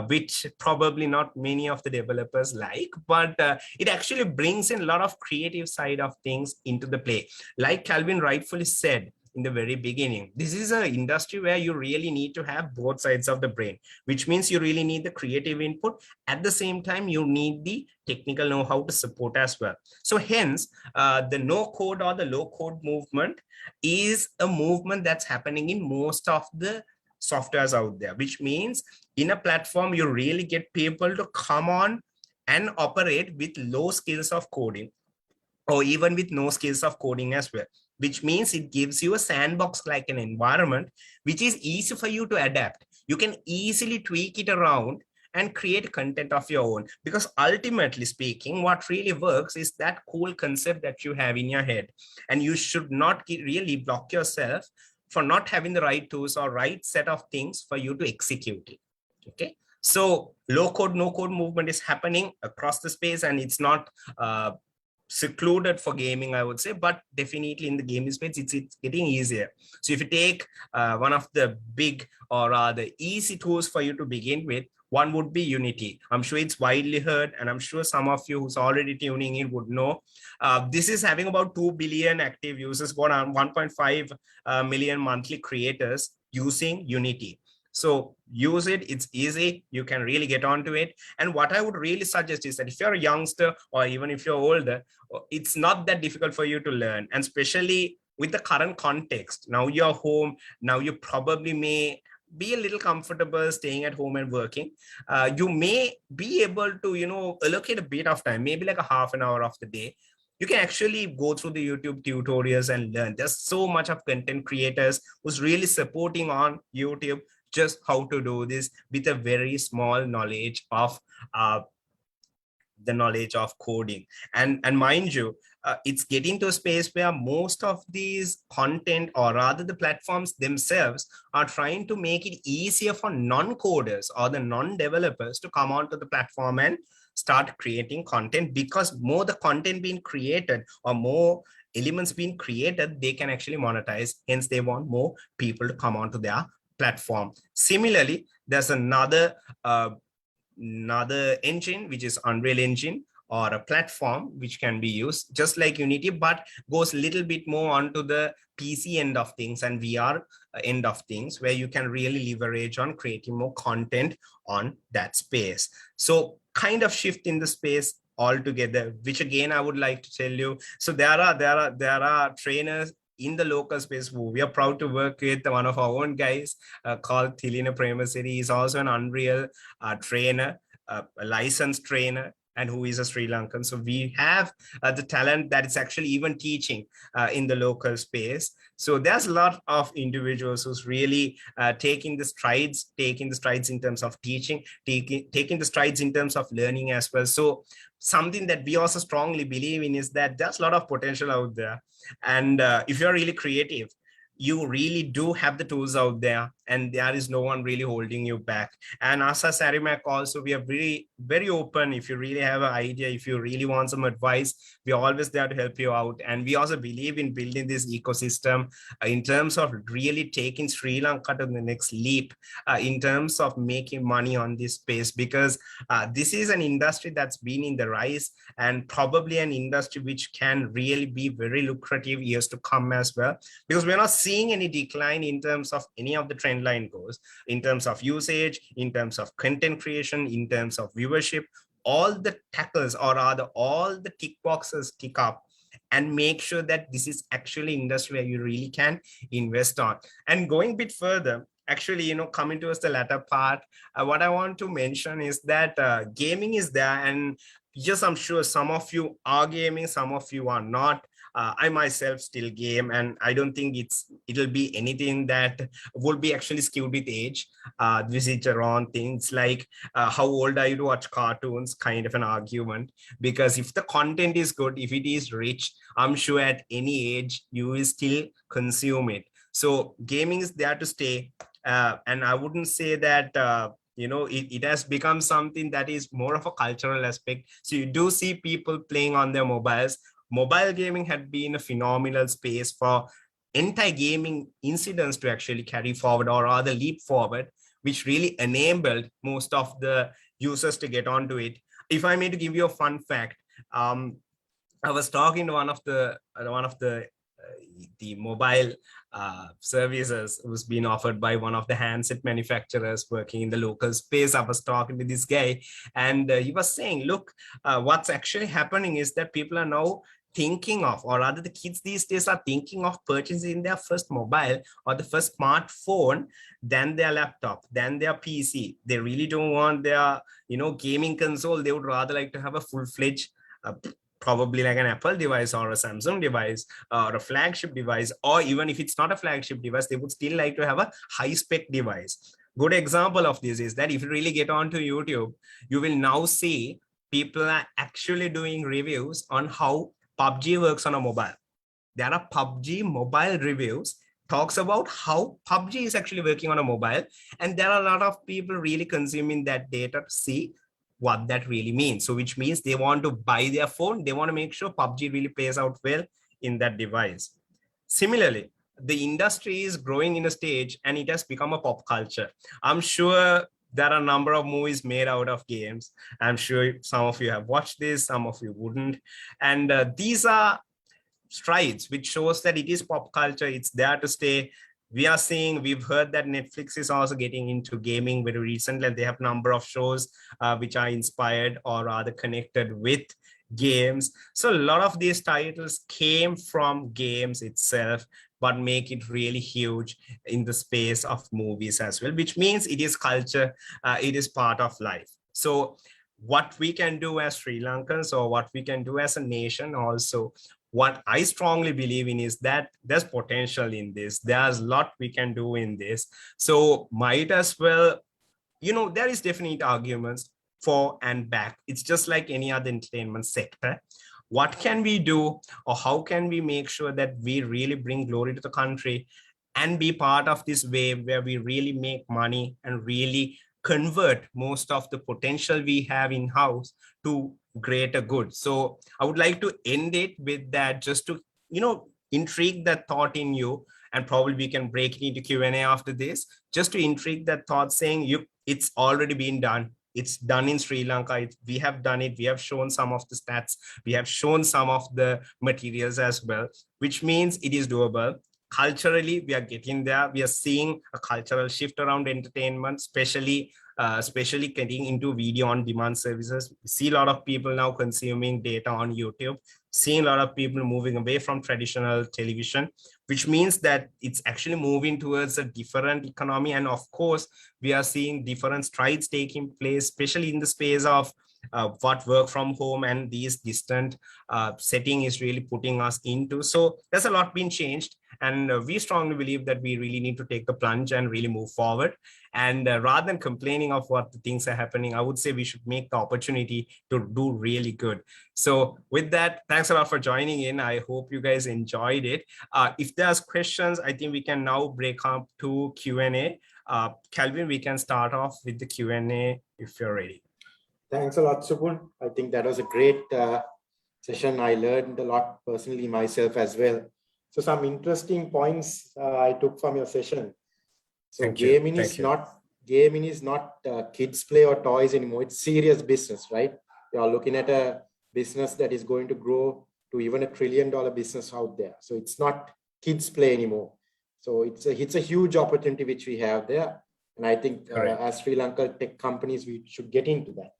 which probably not many of the developers like, but it actually brings in a lot of creative side of things into the play. Like Calvin rightfully said in the very beginning, this is an industry where you really need to have both sides of the brain, which means you really need the creative input. At the same time, you need the technical know-how to support as well. So hence, the no code or the low code movement is a movement that's happening in most of the softwares out there, which means in a platform, you really get people to come on and operate with low skills of coding, or even with no skills of coding as well, which means it gives you a sandbox like an environment, which is easy for you to adapt. You can easily tweak it around and create content of your own, because ultimately speaking, what really works is that cool concept that you have in your head, and you should not really block yourself for not having the right tools or right set of things for you to execute it. Okay, so low code, no code movement is happening across the space, and it's not secluded for gaming, I would say, but definitely in the gaming space, it's getting easier. So if you take one of the big or the easy tools for you to begin with, one would be Unity. I'm sure it's widely heard, and I'm sure some of you who's already tuning in would know. This is having about 2 billion active users, about 1.5 million monthly creators using Unity. So use it, it's easy, you can really get onto it. And what I would really suggest is that if you're a youngster or even if you're older, it's not that difficult for you to learn. And especially with the current context, now you're home, now you probably may be a little comfortable staying at home and working. You may be able to, allocate a bit of time, maybe like a half an hour of the day. You can actually go through the YouTube tutorials and learn. There's so much of content creators who's really supporting on YouTube just how to do this with a very small knowledge of the knowledge of coding. And mind you, it's getting to a space where most of these content, or rather the platforms themselves, are trying to make it easier for non-coders or the non-developers to come onto the platform and start creating content, because more the content being created or more elements being created, they can actually monetize. Hence, they want more people to come onto their platform. Similarly, there's another engine, which is Unreal Engine, or a platform which can be used just like Unity, but goes a little bit more onto the PC end of things and VR end of things, where you can really leverage on creating more content on that space. So kind of shift in the space altogether, which again I would like to tell you. So there are trainers in the local space who we are proud to work with. One of our own guys called Thilina Premasiri. He's also an Unreal trainer, a licensed trainer, and who is a Sri Lankan. So we have the talent that is actually even teaching in the local space. So there's a lot of individuals who's really taking the strides in terms of teaching, taking the strides in terms of learning as well. So something that we also strongly believe in is that there's a lot of potential out there. And if you're really creative, you really do have the tools out there, and there is no one really holding you back. And us as Sarimac also, we are very, very open. If you really have an idea, if you really want some advice, we're always there to help you out. And we also believe in building this ecosystem in terms of really taking Sri Lanka to the next leap in terms of making money on this space, because this is an industry that's been in the rise, and probably an industry which can really be very lucrative years to come as well, because we're not seeing any decline in terms of any of the trend line goes, in terms of usage, in terms of content creation, in terms of viewership. All the tackles, or rather all the tick boxes tick up, and make sure that this is actually industry where you really can invest on. And going a bit further, actually, coming towards the latter part, what I want to mention is that gaming is there, and yes, I'm sure some of you are gaming, some of you are not. I myself still game, and I don't think it'll be anything that would be actually skewed with age. This is around things like how old are you to watch cartoons, kind of an argument. Because if the content is good, if it is rich, I'm sure at any age you will still consume it. So gaming is there to stay, and I wouldn't say that it has become something that is more of a cultural aspect. So you do see people playing on their mobiles. Mobile gaming had been a phenomenal space for anti-gaming incidents to actually carry forward, or rather leap forward, which really enabled most of the users to get onto it. If I may to give you a fun fact, I was talking to one of the mobile services was being offered by one of the handset manufacturers working in the local space. I was talking to this guy, and he was saying, look, what's actually happening is that people are now thinking of, or rather the kids these days are thinking of purchasing their first mobile or the first smartphone, then their laptop, then their PC. They really don't want their gaming console. They would rather like to have a full-fledged probably like an Apple device or a Samsung device or a flagship device, or even if it's not a flagship device, they would still like to have a high-spec device. Good example of this is that if you really get onto YouTube, you will now see people are actually doing reviews on how PUBG works on a mobile. There are PUBG mobile reviews, talks about how PUBG is actually working on a mobile, and there are a lot of people really consuming that data to see what that really means. So which means they want to buy their phone, they want to make sure PUBG really plays out well in that device. Similarly, the industry is growing in a stage and it has become a pop culture. I'm sure there are a number of movies made out of games. I'm sure some of you have watched this, some of you wouldn't. And these are strides which shows that it is pop culture, it's there to stay. We've heard that Netflix is also getting into gaming very recently, and they have a number of shows which are inspired or rather connected with games. So a lot of these titles came from games itself, but make it really huge in the space of movies as well, which means it is culture, it is part of life. So what we can do as Sri Lankans, or what we can do as a nation also, what I strongly believe in is that there's potential in this. There's a lot we can do in this. So might as well, there is definite arguments for and back. It's just like any other entertainment sector. What can we do, or how can we make sure that we really bring glory to the country and be part of this wave where we really make money and really convert most of the potential we have in-house to greater good. So I would like to end it with that, just to intrigue that thought in you, and probably we can break it into Q&A after this, just to intrigue that thought, saying it's already been done. It's done in Sri Lanka. We have done it. We have shown some of the stats. We have shown some of the materials as well, which means it is doable. Culturally, we are getting there. We are seeing a cultural shift around entertainment, especially getting into video on demand services. We see a lot of people now consuming data on YouTube, seeing a lot of people moving away from traditional television, which means that it's actually moving towards a different economy. And of course, we are seeing different strides taking place, especially in the space of what work from home and these distant setting is really putting us into. So there's a lot been changed. And we strongly believe that we really need to take the plunge and really move forward. And rather than complaining of what the things are happening, I would say we should make the opportunity to do really good. So with that, thanks a lot for joining in. I hope you guys enjoyed it. If there's questions, I think we can now break up to Q&A. Calvin, we can start off with the Q&A if you're ready. Thanks a lot, Subun. I think that was a great session. I learned a lot personally myself as well. So some interesting points I took from your session. So gaming is not kids play or toys anymore. It's serious business, right? You are looking at a business that is going to grow to even $1 trillion business out there. So it's not kids play anymore. So it's a huge opportunity which we have there. And I think as Sri Lanka tech companies, we should get into that.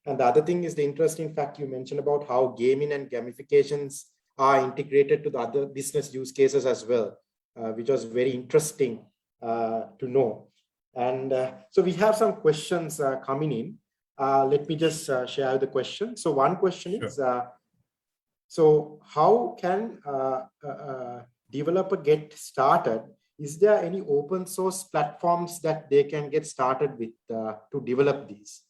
And the other thing is the interesting fact you mentioned about how gaming and gamifications are integrated to the other business use cases as well, which was very interesting to know. And so we have some questions coming in. Let me just share the question. So one question is, so how can a developer get started? Is there any open source platforms that they can get started with to develop these?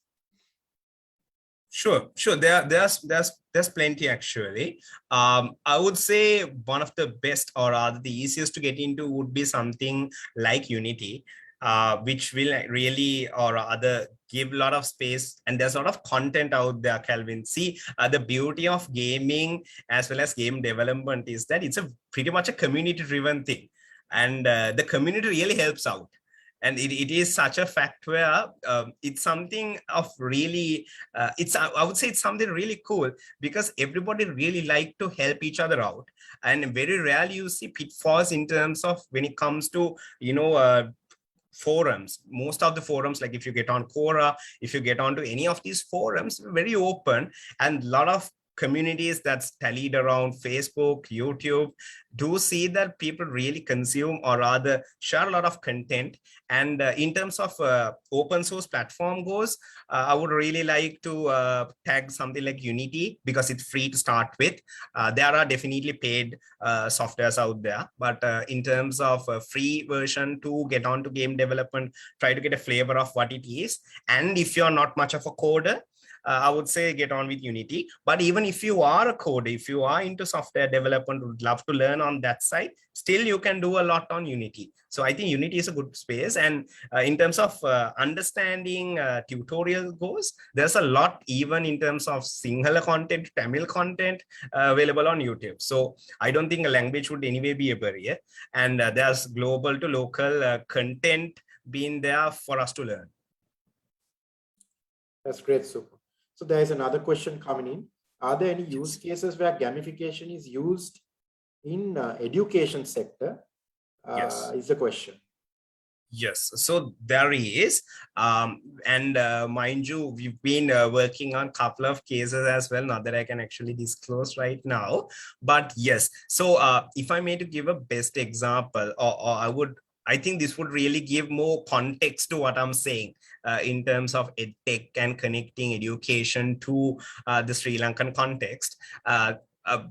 Sure. There's plenty actually. I would say one of the best or rather the easiest to get into would be something like Unity, which will really or rather give a lot of space, and there's a lot of content out there, Calvin. See, the beauty of gaming as well as game development is that it's pretty much a community driven thing, and the community really helps out. And it is such a fact where it's something of really, I would say it's something really cool because everybody really like to help each other out. And very rarely you see pitfalls in terms of when it comes to, forums. Most of the forums, like if you get on Quora, if you get onto any of these forums, very open, and a lot of communities that's tallied around Facebook, YouTube, do see that people really consume or rather share a lot of content. And in terms of open source platform goes, I would really like to tag something like Unity because it's free to start with. There are definitely paid softwares out there, but in terms of a free version to get onto game development, try to get a flavor of what it is. And if you're not much of a coder, I would say get on with Unity. But even if you are a coder, if you are into software development, would love to learn on that side, still you can do a lot on Unity. So I think Unity is a good space. And in terms of understanding tutorial goes, there's a lot even in terms of Sinhala content, Tamil content available on YouTube. So I don't think a language would anyway be a barrier. And there's global to local content being there for us to learn. That's great, super. So there is another question coming in. Are there any use cases where gamification is used in education sector? Yes. Is the question. Yes, so there is. And mind you, we've been working on a couple of cases as well, not that I can actually disclose right now. But yes, so if I may to give a best example, or I think this would really give more context to what I'm saying in terms of edtech and connecting education to the Sri Lankan context.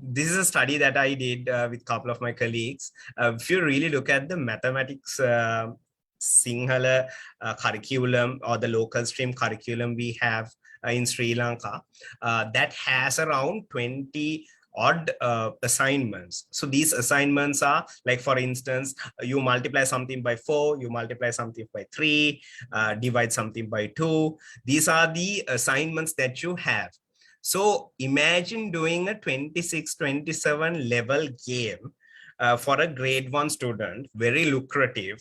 This is a study that I did with a couple of my colleagues. If you really look at the mathematics Sinhala curriculum or the local stream curriculum we have in Sri Lanka, that has around 20 odd assignments. So these assignments are like, for instance, you multiply something by 4, you multiply something by 3, divide something by 2. These are the assignments that you have. So imagine doing a 26, 27 level game for a grade 1 student, very lucrative.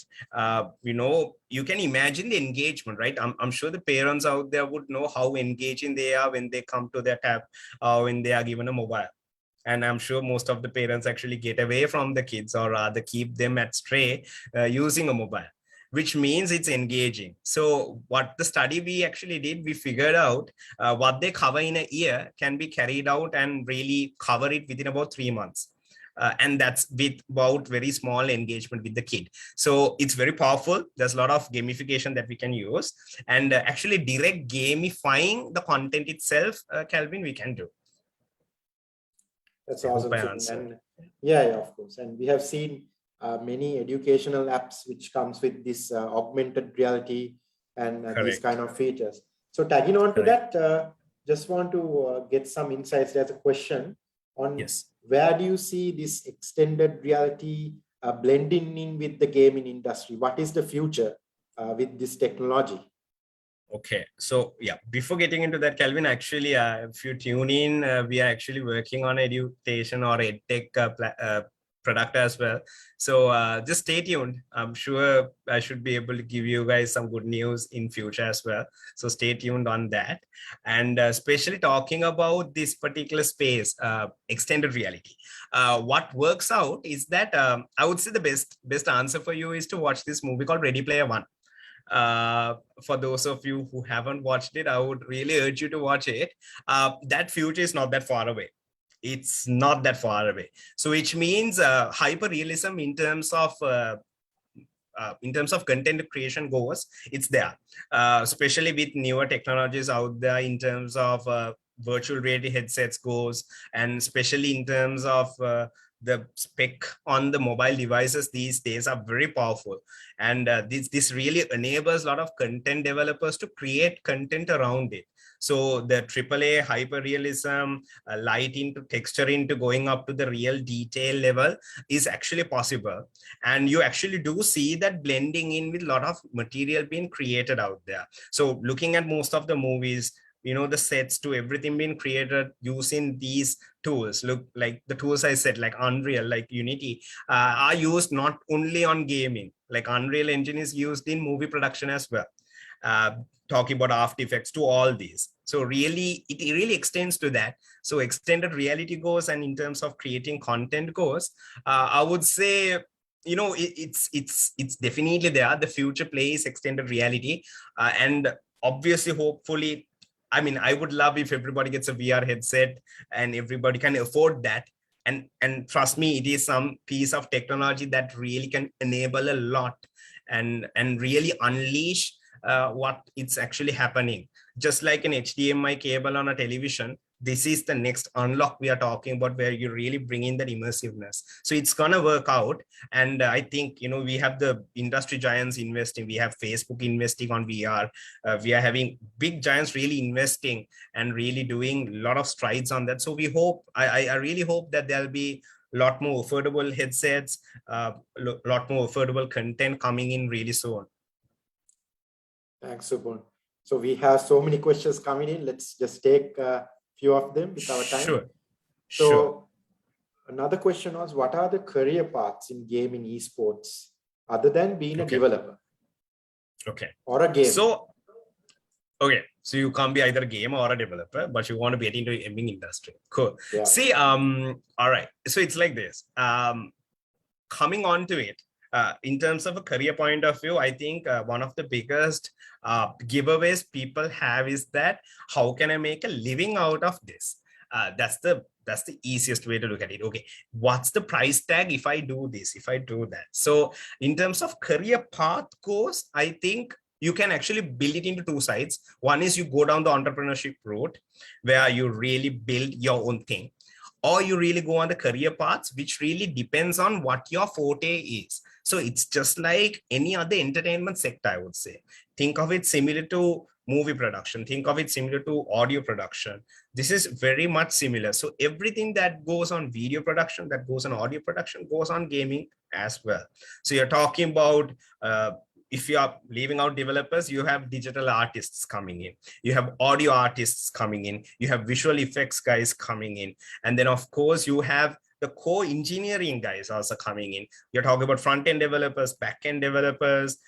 You can imagine the engagement, right? I'm sure the parents out there would know how engaging they are when they come to their tab, when they are given a mobile. And I'm sure most of the parents actually get away from the kids, or rather keep them at stray using a mobile, which means it's engaging. So what the study we actually did, we figured out what they cover in a year can be carried out and really cover it within about 3 months. And that's with about very small engagement with the kid. So it's very powerful. There's a lot of gamification that we can use, and actually direct gamifying the content itself, Calvin, we can do. That's I hope awesome. I Supun. answered. And yeah, of course. And we have seen many educational apps which comes with this augmented reality and these Correct. kind of features. So tagging on to Correct. that, just want to get some insights. There's a question on Yes. where do you see this extended reality blending in with the gaming industry? What is the future with this technology? Okay, so yeah, before getting into that, Calvin, actually, if you tune in, we are actually working on education or edtech product as well. So just stay tuned. I'm sure I should be able to give you guys some good news in future as well. So stay tuned on that. And especially talking about this particular space, extended reality. What works out is that I would say the best answer for you is to watch this movie called Ready Player One. For those of you who haven't watched it, I would really urge you to watch it. That future is not that far away. It's not that far away. So which means hyper realism in terms of content creation goes, it's there, especially with newer technologies out there in terms of virtual reality headsets goes, and especially in terms of the spec on the mobile devices these days are very powerful. And this really enables a lot of content developers to create content around it. So the AAA hyper realism, light into texture into going up to the real detail level is actually possible. And you actually do see that blending in with a lot of material being created out there. So looking at most of the movies, the sets to everything being created using these tools, look like the tools I said, like Unreal, like Unity, are used not only on gaming. Like Unreal Engine is used in movie production as well. Talking about After Effects to all these. So really, it really extends to that. So extended reality goes, and in terms of creating content goes, I would say, it's definitely there. The future plays extended reality, and obviously, hopefully, I mean, I would love if everybody gets a VR headset and everybody can afford that. And trust me, it is some piece of technology that really can enable a lot and really unleash what it's actually happening. Just like an HDMI cable on a television, this is the next unlock we are talking about, where you really bring in that immersiveness. So it's gonna work out. And I think, we have the industry giants investing. We have Facebook investing on VR. We are having big giants really investing and really doing a lot of strides on that. So we hope, I really hope that there'll be a lot more affordable headsets, a lot more affordable content coming in really soon. Thanks, Supun. So we have so many questions coming in. Let's just take a few of them with our time. Sure. So another question was, what are the career paths in gaming esports other than being a developer? Okay. Or a gamer? So you can't be either a gamer or a developer, but you want to get into the gaming industry. Cool. Yeah. See, all right. So it's like this. Coming on to it, in terms of a career point of view, I think one of the biggest giveaways people have is that, how can I make a living out of this? That's the easiest way to look at it. Okay, what's the price tag if I do this, if I do that? So in terms of career path goes, I think you can actually build it into two sides. One is you go down the entrepreneurship route, where you really build your own thing, or you really go on the career paths, which really depends on what your forte is. So it's just like any other entertainment sector, I would say. Think of it similar to movie production. Think of it similar to audio production. This is very much similar. So everything that goes on video production, that goes on audio production, goes on gaming as well. So you're talking about, if you are leaving out developers, you have digital artists coming in, you have audio artists coming in, you have visual effects guys coming in, and then of course you have the core engineering guys also coming in. You're talking about front-end developers, back-end developers,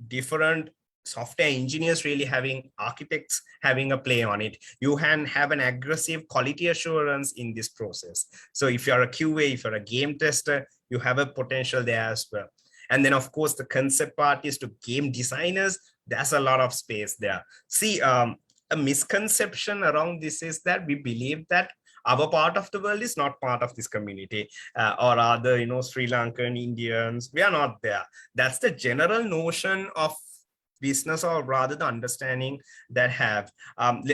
different software engineers, really having architects having a play on it. You can have an aggressive quality assurance in this process. So if you're a QA, if you're a game tester, you have a potential there as well. And then of course the concept part is to game designers. There's a lot of space there. See, a misconception around this is that we believe that our part of the world is not part of this community, or other, Sri Lankan Indians. We are not there. That's the general notion of business, or rather the understanding that have.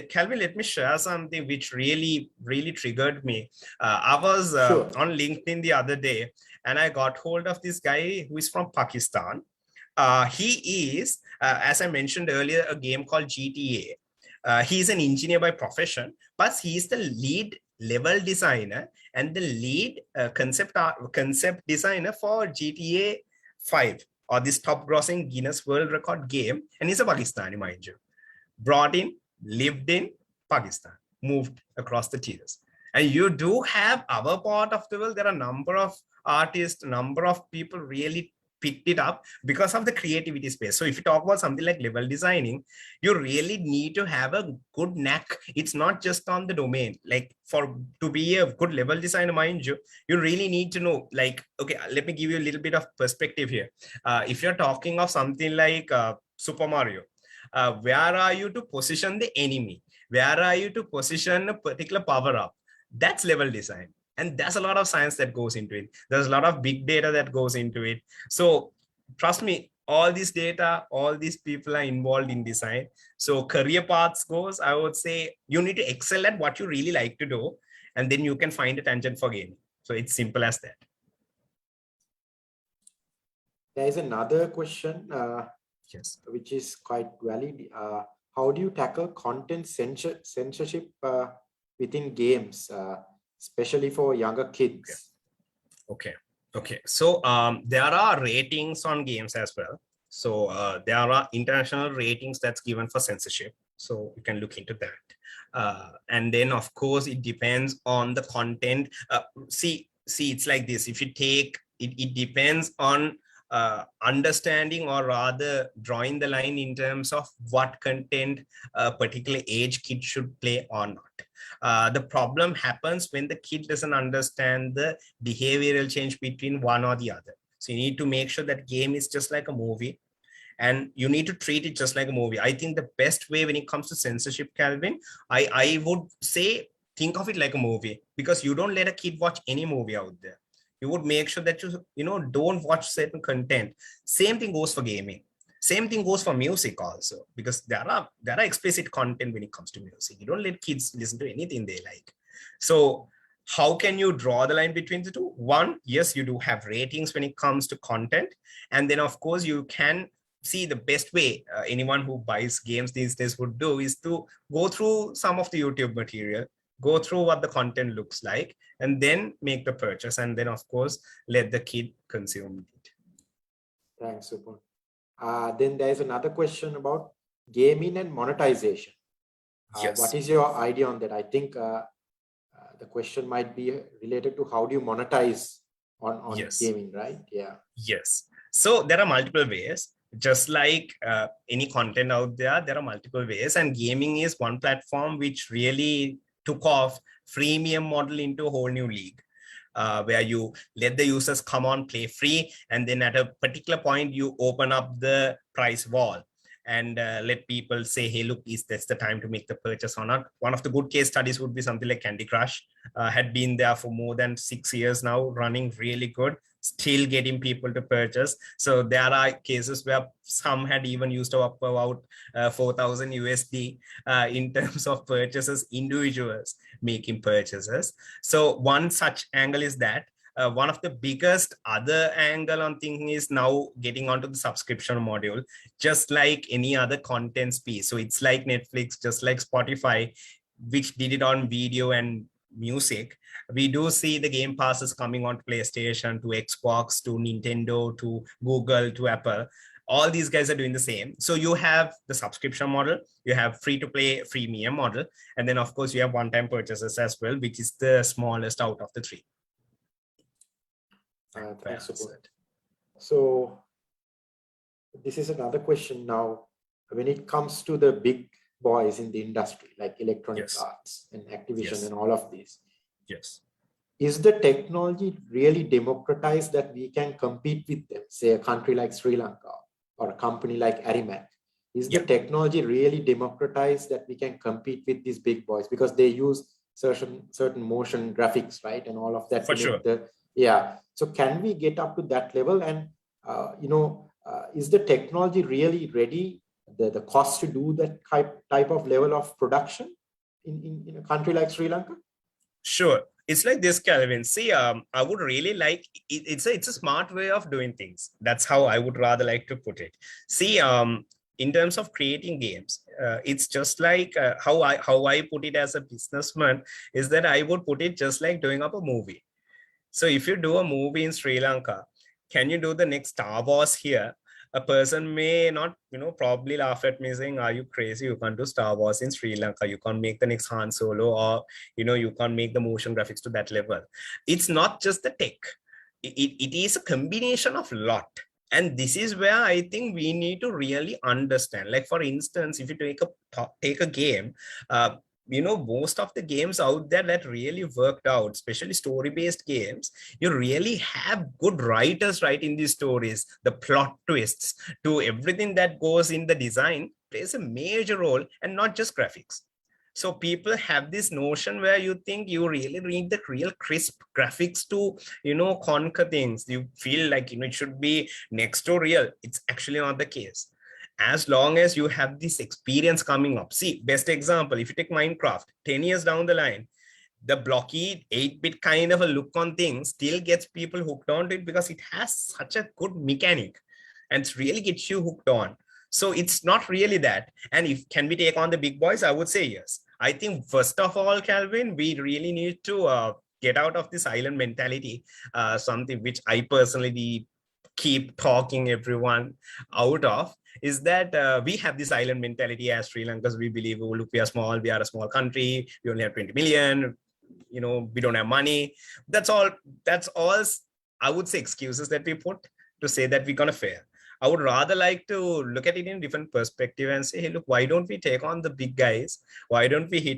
Calvin, let me share something which really triggered me. I was Sure. on LinkedIn the other day, and I got hold of this guy who is from Pakistan. He is, as I mentioned earlier, a game called GTA. He's an engineer by profession, but he's the lead level designer and the lead concept designer for GTA 5, or this top grossing Guinness World Record game. And he's a Pakistani, mind you. Brought in, lived in Pakistan, moved across the tiers. And you do have our part of the world. There are a number of artists, number of people really picked it up because of the creativity space. So if you talk about something like level designing, you really need to have a good knack. It's not just on the domain. Like to be a good level designer, mind you, you really need to know, like, okay, let me give you a little bit of perspective here. If you're talking of something like Super Mario, where are you to position the enemy? Where are you to position a particular power up? That's level design. And there's a lot of science that goes into it. There's a lot of big data that goes into it. So trust me, all this data, all these people are involved in design. So career paths goes, I would say you need to excel at what you really like to do, and then you can find a tangent for gaming. So it's simple as that. There is another question, Yes, which is quite valid. How do you tackle content censorship within games, especially for younger kids? Okay. So there are ratings on games as well. So there are international ratings that's given for censorship. So you can look into that. And then of course it depends on the content. See, it's like this. If you take it, it depends on understanding, or rather drawing the line in terms of what content a particular age kid should play or not. The problem happens when the kid doesn't understand the behavioral change between one or the other. So you need to make sure that game is just like a movie, and you need to treat it just like a movie. I think the best way when it comes to censorship, Calvin, I would say think of it like a movie, because you don't let a kid watch any movie out there. You would make sure that you don't watch certain content. Same thing goes for gaming. Same thing goes for music also, because there are explicit content when it comes to music. You don't let kids listen to anything they like. So how can you draw the line between the two? One, yes, you do have ratings when it comes to content. And then of course you can see the best way anyone who buys games these days would do is to go through some of the YouTube material, go through what the content looks like, and then make the purchase. And then of course, let the kid consume it. Thanks, Supun. Then there's another question about gaming and monetization. Yes. What is your idea on that? I think the question might be related to how do you monetize on Yes. gaming, right? Yeah. Yes. So there are multiple ways. Just like any content out there are multiple ways. And gaming is one platform which really took off freemium model into a whole new league. Where you let the users come on, play free, and then at a particular point you open up the price wall and let people say, hey, look, is this the time to make the purchase or not? One of the good case studies would be something like Candy Crush. Had been there for more than 6 years now, running really good, still getting people to purchase. So there are cases where some had even used up about 4,000 USD in terms of purchases, individuals making purchases. So one such angle is that. One of the biggest other angle on thinking is now getting onto the subscription module, just like any other content piece. So it's like Netflix, just like Spotify, which did it on video and music. We do see the game passes coming on to PlayStation, to Xbox, to Nintendo, to Google, to Apple. All these guys are doing the same. So you have the subscription model, you have free to play freemium model, and then of course you have one-time purchases as well, which is the smallest out of the three. Thanks, Supun. So this is another question now. When it comes to the big boys in the industry, like Electronic Arts and Activision and all of these, is the technology really democratized that we can compete with them? Say a country like Sri Lanka or a company like Arimac. Is the technology really democratized that we can compete with these big boys because they use certain motion graphics, right, and all of that? For sure. So can we get up to that level? And is the technology really ready? The cost to do that type of level of production in a country like Sri Lanka? Sure. It's like this, Calvin. See, I would really like it's a smart way of doing things. That's how I would rather like to put it. See, in terms of creating games, it's just like how I put it as a businessman is that I would put it just like doing up a movie. So if you do a movie in Sri Lanka, can you do the next Star Wars here? A person may not, probably laugh at me saying, are you crazy? You can't do Star Wars in Sri Lanka. You can't make the next Han Solo, or, you can't make the motion graphics to that level. It's not just the tech. It is a combination of a lot. And this is where I think we need to really understand. Like, for instance, if you take a game, most of the games out there that really worked out, especially story-based games, you really have good writers writing these stories. The plot twists to everything that goes in the design plays a major role, and not just graphics. So people have this notion where you think you really need the real crisp graphics to, conquer things. You feel like, it should be next to real. It's actually not the case. As long as you have this experience coming up. See, best example, if you take Minecraft, 10 years down the line, the blocky 8-bit kind of a look on things still gets people hooked on to it because it has such a good mechanic and it really gets you hooked on. So it's not really that. And if can we take on the big boys? I would say yes. I think first of all, Calvin, we really need to get out of this island mentality, something which I personally keep talking everyone out of, is that we have this island mentality as Sri Lankans. We believe, oh, look, we are small, we are a small country, we only have 20 million, we don't have money. That's all I would say excuses that we put to say that we're gonna fail. I would rather like to look at it in a different perspective and say, hey, look, why don't we take on the big guys? Why don't we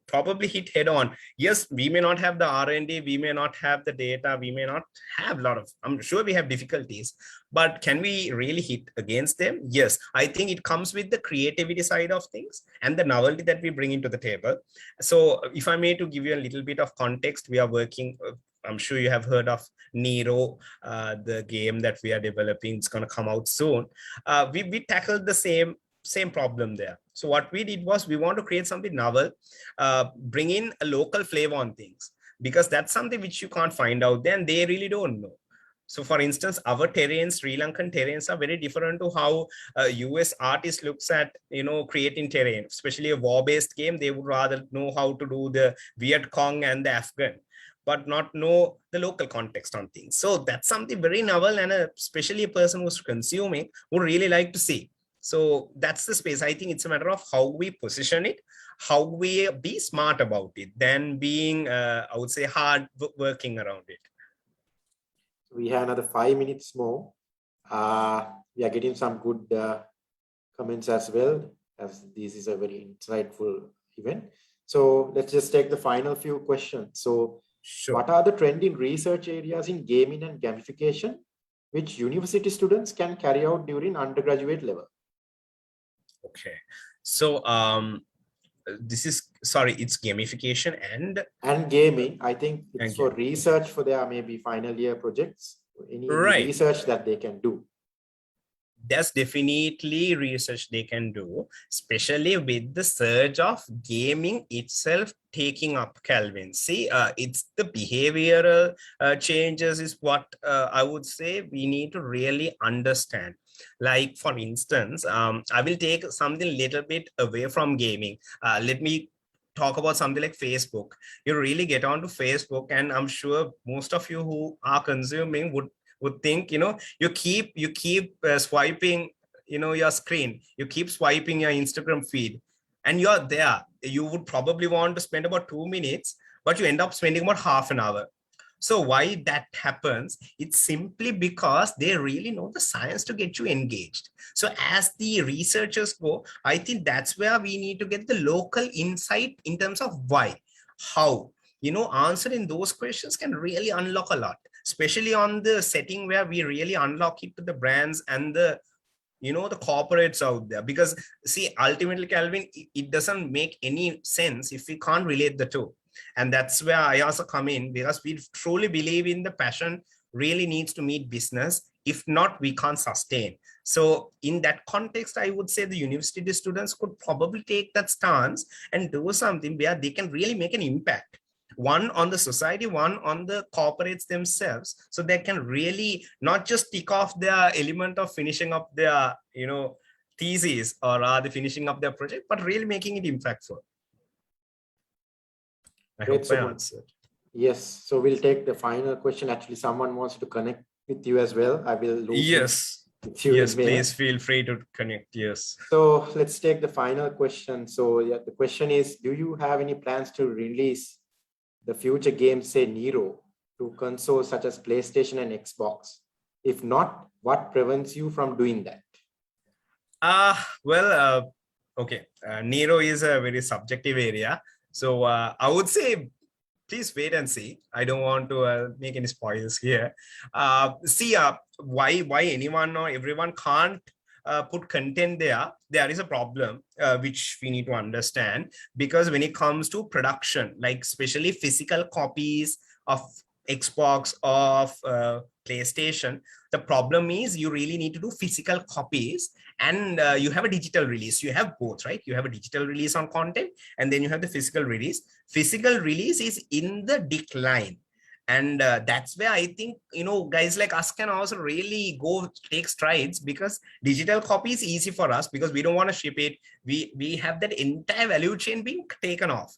probably hit head on? Yes, we may not have the R&D, we may not have the data, we may not have a lot of, I'm sure we have difficulties, but can we really hit against them? Yes, I think it comes with the creativity side of things and the novelty that we bring into the table. So if I may to give you a little bit of context, we are working, I'm sure you have heard of Nero, the game that we are developing. It's going to come out soon. We tackled the same problem there. So what we did was we want to create something novel, bring in a local flavor on things, because that's something which you can't find out there and they really don't know. So for instance, our terrains, Sri Lankan terrains, are very different to how a US artist looks at, creating terrain, especially a war-based game. They would rather know how to do the Viet Cong and the Afghan, but not know the local context on things. So that's something very novel, and especially a person who's consuming would really like to see. So that's the space. I think it's a matter of how we position it, how we be smart about it, than being, I would say, hard working around it. We have another 5 minutes more. We are getting some good comments as well, as this is a very insightful event. So let's just take the final few questions. So sure. What are the trending research areas in gaming and gamification, which university students can carry out during undergraduate level? Okay, so it's gamification and gaming. I think it's for research for their maybe final year projects, any research that they can do. There's definitely research they can do, especially with the surge of gaming itself taking up, Calvin. See, it's the behavioral changes is what I would say we need to really understand. Like, for instance, I will take something little bit away from gaming. Let me talk about something like Facebook. You really get onto Facebook, and I'm sure most of you who are consuming would think, you keep swiping, your screen, you keep swiping your Instagram feed, and you're there. You would probably want to spend about 2 minutes, but you end up spending about half an hour. So why that happens? It's simply because they really know the science to get you engaged. So as the researchers go, I think that's where we need to get the local insight in terms of why, how, answering those questions can really unlock a lot, especially on the setting where we really unlock it to the brands and the corporates out there. Because see, ultimately, Calvin, it doesn't make any sense if we can't relate the two. And that's where I also come in, because we truly believe in the passion really needs to meet business. If not, we can't sustain. So in that context, I would say the university students could probably take that stance and do something where they can really make an impact, one on the society, one on the corporates themselves, so they can really not just tick off their element of finishing up their thesis or the finishing up their project, but really making it impactful. I Great, hope I Subun. answered. Yes, so we'll take the final question. Actually, someone wants to connect with you as well. I will loop Yes, with you yes, in mail. please feel free to connect. Yes. So let's take the final question. So yeah, the question is, do you have any plans to release the future games, say Nero, to consoles such as PlayStation and Xbox? If not, what prevents you from doing that? Okay. Nero is a very subjective area. So I would say, please wait and see. I don't want to make any spoilers here. Why anyone or everyone can't put content there? There is a problem which we need to understand, because when it comes to production, like especially physical copies of Xbox, of PlayStation, the problem is you really need to do physical copies, and you have a digital release. You have both, right? You have a digital release on content, and then you have the physical release. Physical release is in the decline, and that's where I think guys like us can also really go take strides, because digital copy is easy for us because we don't want to ship it. We have that entire value chain being taken off,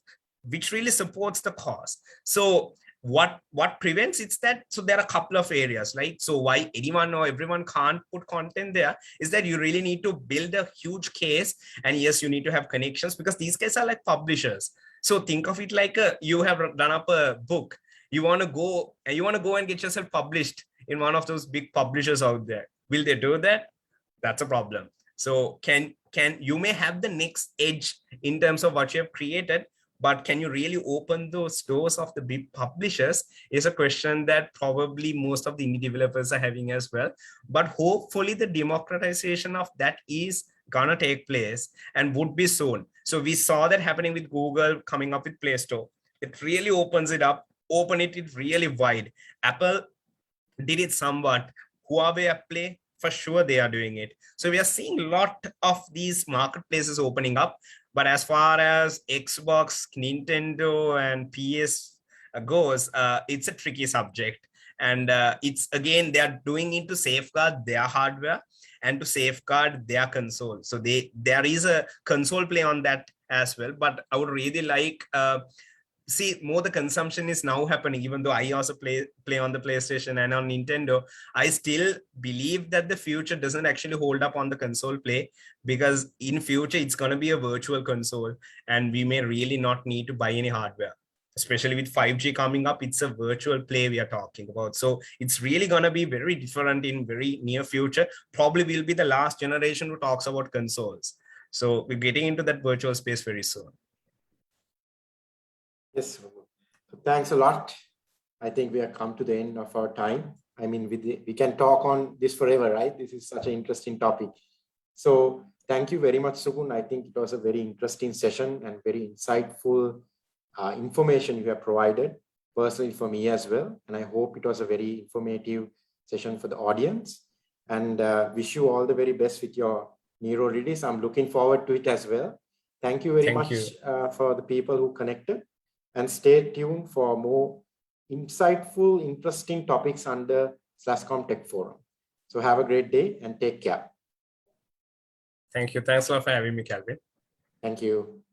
which really supports the cause. So what prevents it's that, so there are a couple of areas, right? So why anyone or everyone can't put content there is that you really need to build a huge case, and yes, you need to have connections, because these guys are like publishers. So think of it like you have done up a book, you want to go and get yourself published in one of those big publishers out there. Will they do that? That's a problem. So can you may have the next edge in terms of what you have created, but can you really open those doors of the big publishers is a question that probably most of the indie developers are having as well. But hopefully the democratization of that is gonna take place and would be soon. So we saw that happening with Google coming up with Play Store. It really opens it up, open it really wide. Apple did it somewhat. Huawei Play, for sure they are doing it. So we are seeing a lot of these marketplaces opening up. But as far as Xbox, Nintendo, and PS goes, it's a tricky subject. And it's again, they are doing it to safeguard their hardware and to safeguard their console. So there is a console play on that as well. But I would really like see more the consumption is now happening. Even though I also play on the PlayStation and on Nintendo, I still believe that the future doesn't actually hold up on the console play, because in future it's going to be a virtual console, and we may really not need to buy any hardware. Especially with 5G coming up, it's a virtual play we are talking about. So it's really going to be very different in very near future. Probably will be the last generation who talks about consoles. So we're getting into that virtual space very soon. Yes, thanks a lot. I think we have come to the end of our time. I mean, we can talk on this forever, right? This is such an interesting topic. So thank you very much, Subun. I think it was a very interesting session and very insightful information you have provided, personally for me as well. And I hope it was a very informative session for the audience. And wish you all the very best with your Nero release. I'm looking forward to it as well. Thank you very much for the people who connected. And stay tuned for more insightful, interesting topics under /Com Tech Forum. So have a great day and take care. Thank you. Thanks a lot for having me, Calvin. Thank you.